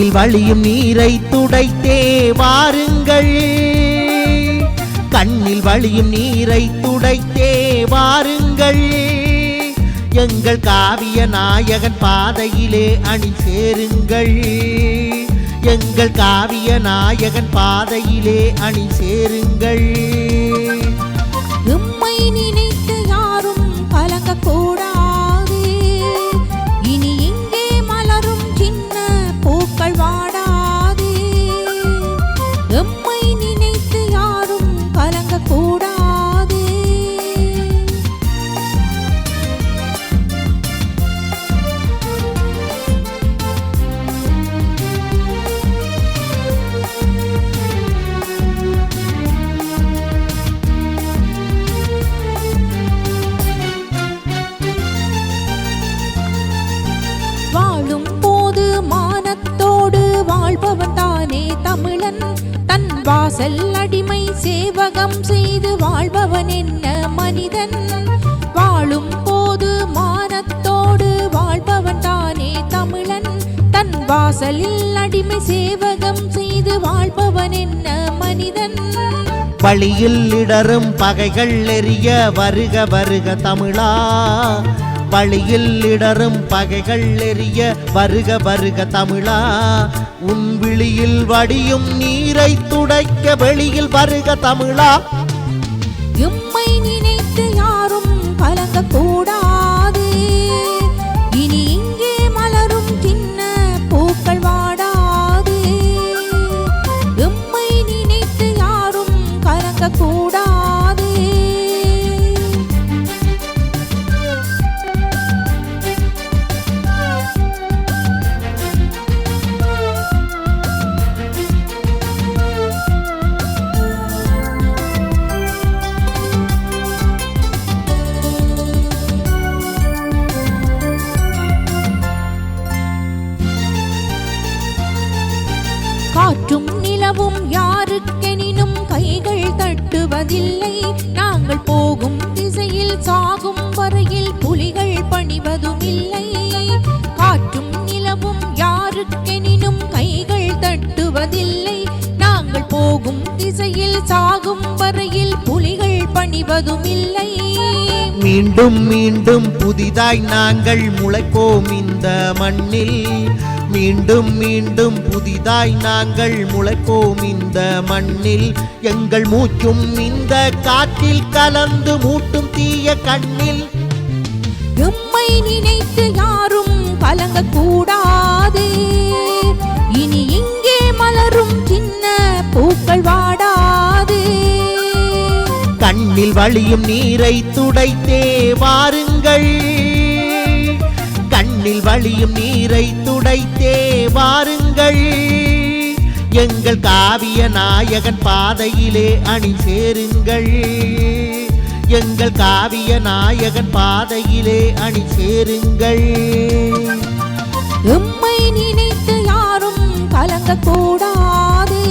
கண்ணில் வழியும் நீரை துடைத்தே வாருங்கள், கண்ணில் வழியும் நீரை துடைத்தே வாருங்கள். எங்கள் காவிய நாயகன் பாதையிலே அணி சேருங்கள், எங்கள் காவிய நாயகன் பாதையிலே அணி சேருங்கள். எம்மை நினைத்து யாரும் கலங்கக்கூடாது, இனி இங்கே மலரும் சின்ன பூக்கள் வாடாது. எம்மை நினைத்து யாரும் கலங்கக்கூடாது. வாழும் போது மானத்தோடு வாழ்பவன் தானே தமிழன், தன் வாசல் அடிமை சேவகம் செய்து வாழ்பவன் என்ன மனிதன். வாழும் போது மானத்தோடு வாழ்பவன் தானே தமிழன், தன் வாசலில் அடிமை சேவகம் செய்து வாழ்பவன் என்ன மனிதன். வழியில் இடரும் பகைகள் எரிய வருக வருக தமிழா, வழியில் இடரும் பகைகள் எரிய வருக வருக தமிழா. உன் விழியில் வடியும் நீரை துடைக்க வெளியில் வருக தமிழா. எம்மை நினைத்து யாரும் கலங்கக்கூடாது, இனி இங்கே மலரும் சின்ன பூக்கள் வாடாது. எம்மை நினைத்து யாரும் கலங்கக்கூடாது. காற்றும் நிலவும் யாருக்கெனினும் கைகள் தட்டுவதில்லை, நாங்கள் போகும் திசையில் சாகும் வரையில் புலிகள் பணிவதும் இல்லை. காற்றும் நிலவும் யாருக்கெனினும் கைகள் தட்டுவதில்லை, நாங்கள் போகும் திசையில் சாகும் வரையில் புலிகள் பணிவதும் இல்லை. மீண்டும் மீண்டும் புதிதாய் நாங்கள் முளைப்போம் இந்த மண்ணில், மீண்டும் மீண்டும் புதிதாய் நாங்கள் முளைப்போம் இந்த மண்ணில். எங்கள் மூச்சும் இந்த காற்றில் கலந்து மூட்டும் தீய கண்ணில். எம்மை நினைத்து யாரும் கலங்கக்கூடாது, இனி இங்கே மலரும் சின்ன பூக்கள் வாடாது. கண்ணில் வழியும் நீரை துடைத்தே வாருங்கள், கண்ணில் வழியும் நீரை துடைத்தே வாருங்கள். எங்கள் காவிய நாயகன் பாதையிலே அணி சேருங்கள், எங்கள் காவிய நாயகன் பாதையிலே அணி சேருங்கள். எம்மை நினைத்து யாரும் கலங்கக்கூடாது.